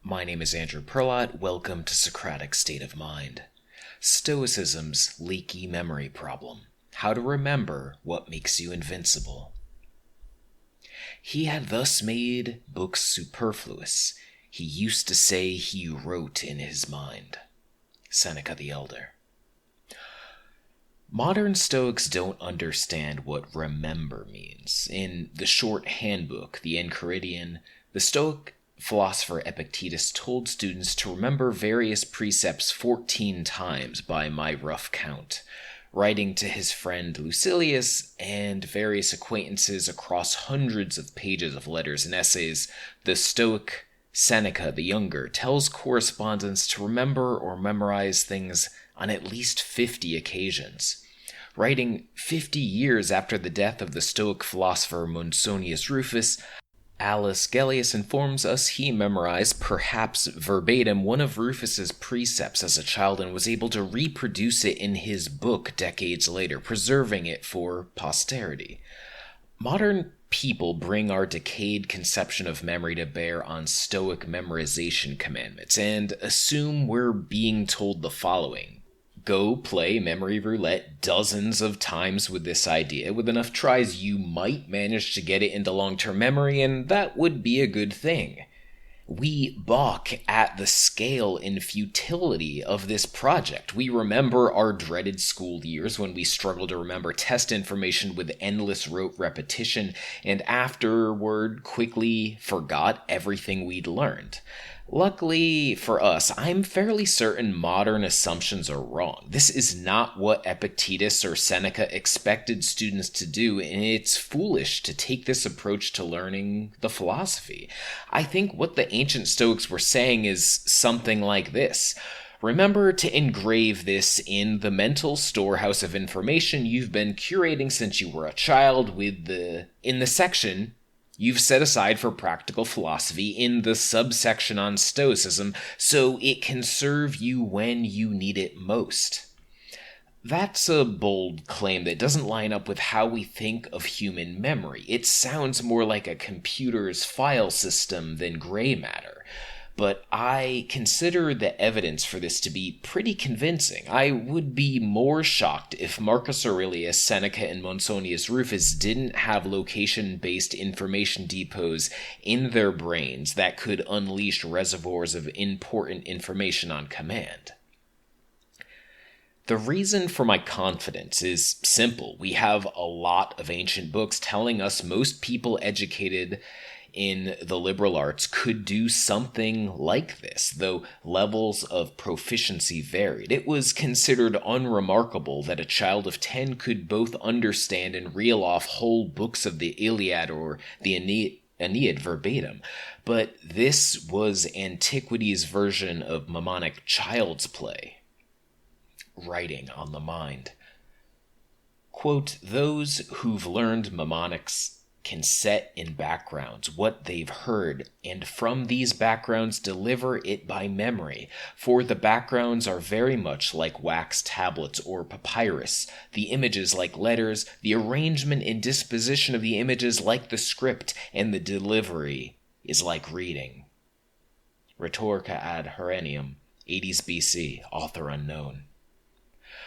My name is Andrew Perlott. Welcome to Socratic State of Mind. Stoicism's leaky memory problem. How to remember what makes you invincible. He had thus made books superfluous. He used to say he wrote in his mind. Seneca the Elder. Modern Stoics don't understand what remember means. In the short handbook, the Enchiridion, the Stoic philosopher Epictetus told students to remember various precepts 14 times by my rough count, writing to his friend Lucilius and various acquaintances across hundreds of pages of letters and essays. The Stoic Seneca the Younger tells correspondents to remember or memorize things on at least 50 occasions. Writing 50 years after the death of the Stoic philosopher Monsonius Rufus, Aulus Gellius informs us he memorized, perhaps verbatim, one of Rufus's precepts as a child and was able to reproduce it in his book decades later, preserving it for posterity. Modern people bring our decayed conception of memory to bear on Stoic memorization commandments and assume we're being told the following. Go play memory roulette dozens of times with this idea. With enough tries, you might manage to get it into long-term memory, and that would be a good thing. We balk at the scale and futility of this project. We remember our dreaded school years when we struggled to remember test information with endless rote repetition, and afterward quickly forgot everything we'd learned. Luckily for us, I'm fairly certain modern assumptions are wrong. This is not what Epictetus or Seneca expected students to do, and it's foolish to take this approach to learning the philosophy. I think what the ancient Stoics were saying is something like this. Remember to engrave this in the mental storehouse of information you've been curating since you were a child in the section you've set aside for practical philosophy in the subsection on Stoicism, so it can serve you when you need it most. That's a bold claim that doesn't line up with how we think of human memory. It sounds more like a computer's file system than gray matter. But I consider the evidence for this to be pretty convincing. I would be more shocked if Marcus Aurelius, Seneca, and Monsonius Rufus didn't have location-based information depots in their brains that could unleash reservoirs of important information on command. The reason for my confidence is simple. We have a lot of ancient books telling us most people educated in the liberal arts could do something like this, though levels of proficiency varied. It was considered unremarkable that a child of 10 could both understand and reel off whole books of the Iliad or the Aeneid verbatim, but this was antiquity's version of mnemonic child's play. Writing on the mind. Quote, those who've learned mnemonics can set in backgrounds what they've heard, and from these backgrounds deliver it by memory, for the backgrounds are very much like wax tablets or papyrus, the images like letters, the arrangement and disposition of the images like the script, and the delivery is like reading. Rhetorica ad Herennium, 80s BC, author unknown.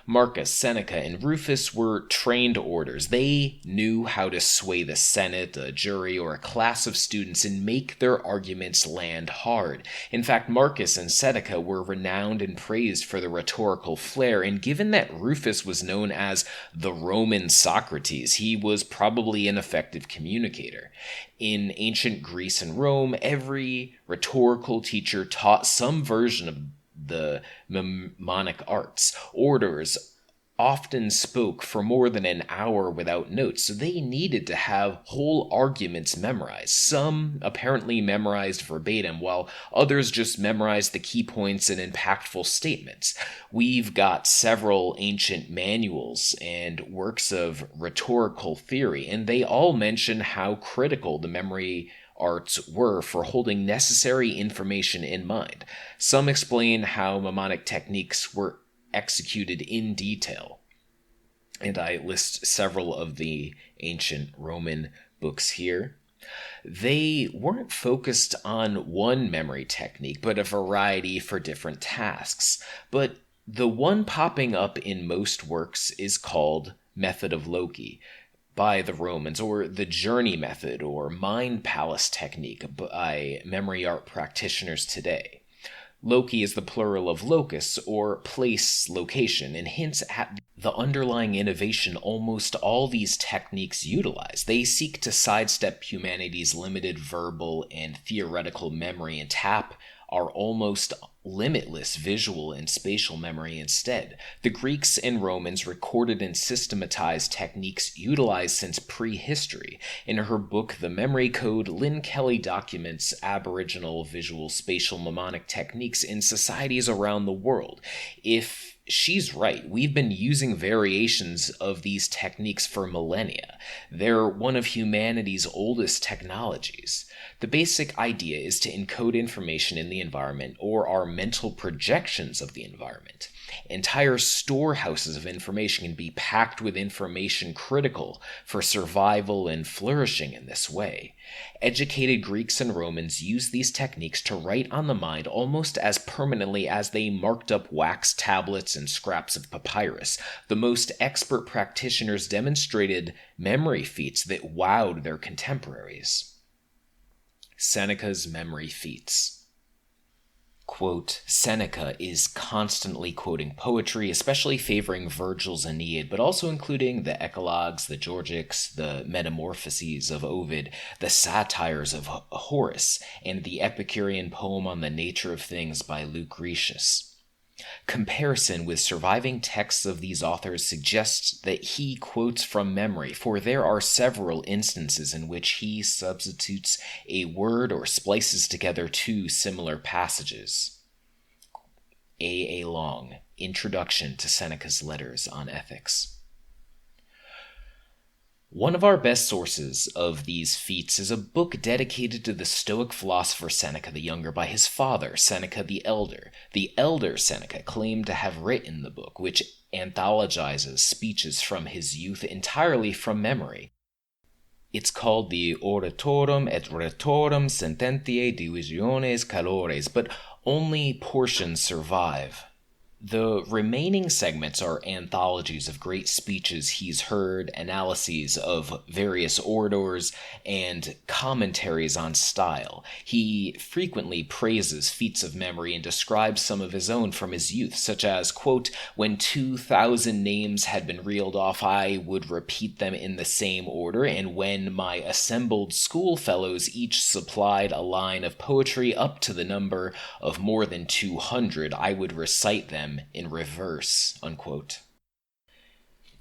Marcus, Seneca, and Rufus were trained orators. They knew how to sway the Senate, a jury, or a class of students and make their arguments land hard. In fact, Marcus and Seneca were renowned and praised for their rhetorical flair, and given that Rufus was known as the Roman Socrates, he was probably an effective communicator. In ancient Greece and Rome, every rhetorical teacher taught some version of the mnemonic arts. Orators often spoke for more than an hour without notes, so they needed to have whole arguments memorized. Some apparently memorized verbatim, while others just memorized the key points and impactful statements. We've got several ancient manuals and works of rhetorical theory, and they all mention how critical the memory arts were for holding necessary information in mind. Some explain how mnemonic techniques were executed in detail, and I list several of the ancient Roman books here. They weren't focused on one memory technique, but a variety for different tasks. But the one popping up in most works is called Method of Loki by the Romans, or the Journey Method, or Mind Palace Technique by memory art practitioners today. Loki is the plural of locus, or place location, and hints at the underlying innovation almost all these techniques utilize. They seek to sidestep humanity's limited verbal and theoretical memory and tap our almost limitless visual and spatial memory instead. The Greeks and Romans recorded and systematized techniques utilized since prehistory. In her book, The Memory Code, Lynn Kelly documents Aboriginal visual spatial mnemonic techniques in societies around the world. If she's right, we've been using variations of these techniques for millennia. They're one of humanity's oldest technologies. The basic idea is to encode information in the environment or our mental projections of the environment. Entire storehouses of information can be packed with information critical for survival and flourishing in this way. Educated Greeks and Romans used these techniques to write on the mind almost as permanently as they marked up wax tablets and scraps of papyrus. The most expert practitioners demonstrated memory feats that wowed their contemporaries. Seneca's memory feats. Quote, Seneca is constantly quoting poetry, especially favoring Virgil's Aeneid, but also including the Eclogues, the Georgics, the Metamorphoses of Ovid, the Satires of Horace, and the Epicurean poem on the nature of things by Lucretius. Comparison with surviving texts of these authors suggests that he quotes from memory, for there are several instances in which he substitutes a word or splices together two similar passages. A. Long, Introduction to Seneca's Letters on Ethics. One of our best sources of these feats is a book dedicated to the Stoic philosopher Seneca the Younger by his father, Seneca the Elder. The elder Seneca claimed to have written the book, which anthologizes speeches from his youth entirely from memory. It's called the Oratorum et Rhetorium Sententiae Divisiones Calores, but only portions survive. The remaining segments are anthologies of great speeches he's heard, analyses of various orators, and commentaries on style. He frequently praises feats of memory and describes some of his own from his youth, such as, quote, when 2,000 names had been reeled off, I would repeat them in the same order, and when my assembled schoolfellows each supplied a line of poetry up to the number of more than 200, I would recite them in reverse, unquote.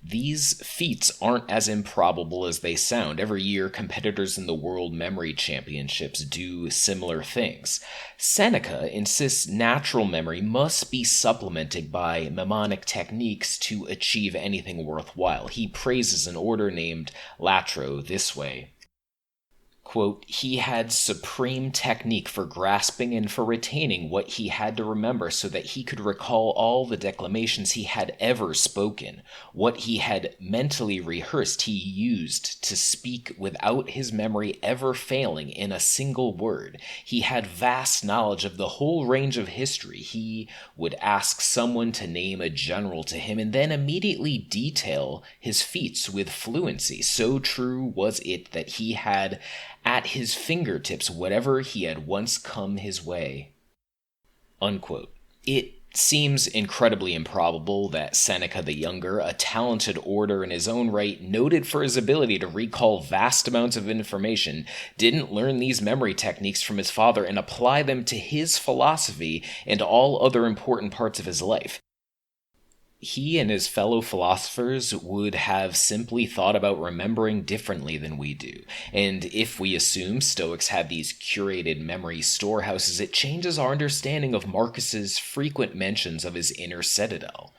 These feats aren't as improbable as they sound. Every year, competitors in the World Memory Championships do similar things. Seneca insists natural memory must be supplemented by mnemonic techniques to achieve anything worthwhile. He praises an order named Latro this way. Quote, he had supreme technique for grasping and for retaining what he had to remember so that he could recall all the declamations he had ever spoken. What he had mentally rehearsed he used to speak without his memory ever failing in a single word. He had vast knowledge of the whole range of history. He would ask someone to name a general to him and then immediately detail his feats with fluency. So true was it that he had at his fingertips whatever he had once come his way. Unquote. It seems incredibly improbable that Seneca the Younger, a talented orator in his own right, noted for his ability to recall vast amounts of information, didn't learn these memory techniques from his father and apply them to his philosophy and all other important parts of his life. He and his fellow philosophers would have simply thought about remembering differently than we do. And if we assume Stoics had these curated memory storehouses, it changes our understanding of Marcus's frequent mentions of his inner citadel.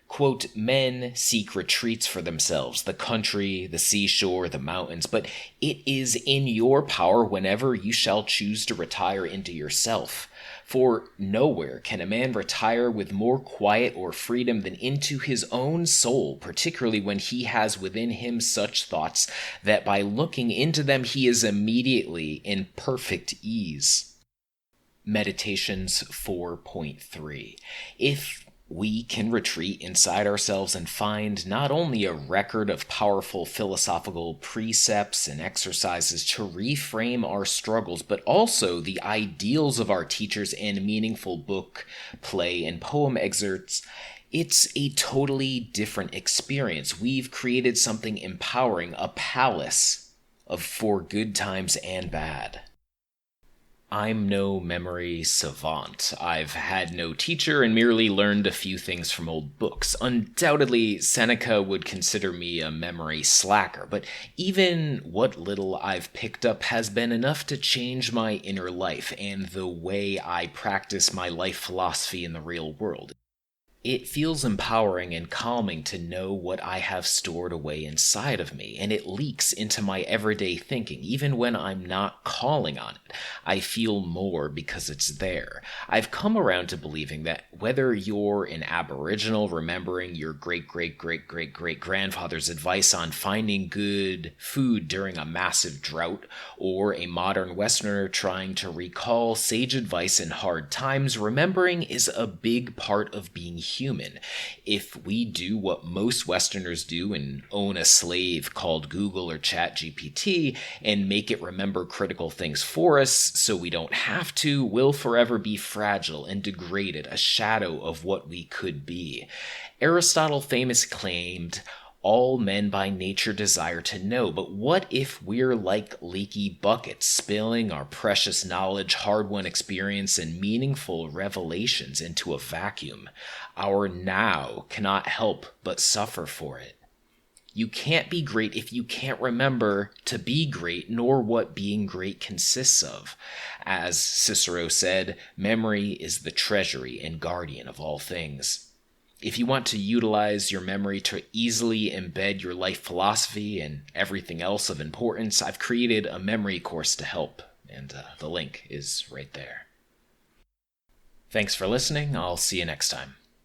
Quote, men seek retreats for themselves, the country, the seashore, the mountains, but it is in your power whenever you shall choose to retire into yourself. For nowhere can a man retire with more quiet or freedom than into his own soul, particularly when he has within him such thoughts that by looking into them he is immediately in perfect ease. Meditations 4.3. If we can retreat inside ourselves and find not only a record of powerful philosophical precepts and exercises to reframe our struggles, but also the ideals of our teachers and meaningful book, play, and poem excerpts, it's a totally different experience. We've created something empowering, a palace for good times and bad. I'm no memory savant. I've had no teacher and merely learned a few things from old books. Undoubtedly, Seneca would consider me a memory slacker, but even what little I've picked up has been enough to change my inner life and the way I practice my life philosophy in the real world. It feels empowering and calming to know what I have stored away inside of me, and it leaks into my everyday thinking, even when I'm not calling on it. I feel more because it's there. I've come around to believing that whether you're an Aboriginal remembering your great-great-great-great-great-grandfather's advice on finding good food during a massive drought, or a modern Westerner trying to recall sage advice in hard times, remembering is a big part of being human. If we do what most Westerners do and own a slave called Google or ChatGPT and make it remember critical things for us so we don't have to, we'll forever be fragile and degraded, a shadow of what we could be. Aristotle famously claimed, all men by nature desire to know, but what if we're like leaky buckets, spilling our precious knowledge, hard-won experience, and meaningful revelations into a vacuum? Our now cannot help but suffer for it. You can't be great if you can't remember to be great, nor what being great consists of. As Cicero said, memory is the treasury and guardian of all things. If you want to utilize your memory to easily embed your life philosophy and everything else of importance, I've created a memory course to help, and the link is right there. Thanks for listening. I'll see you next time.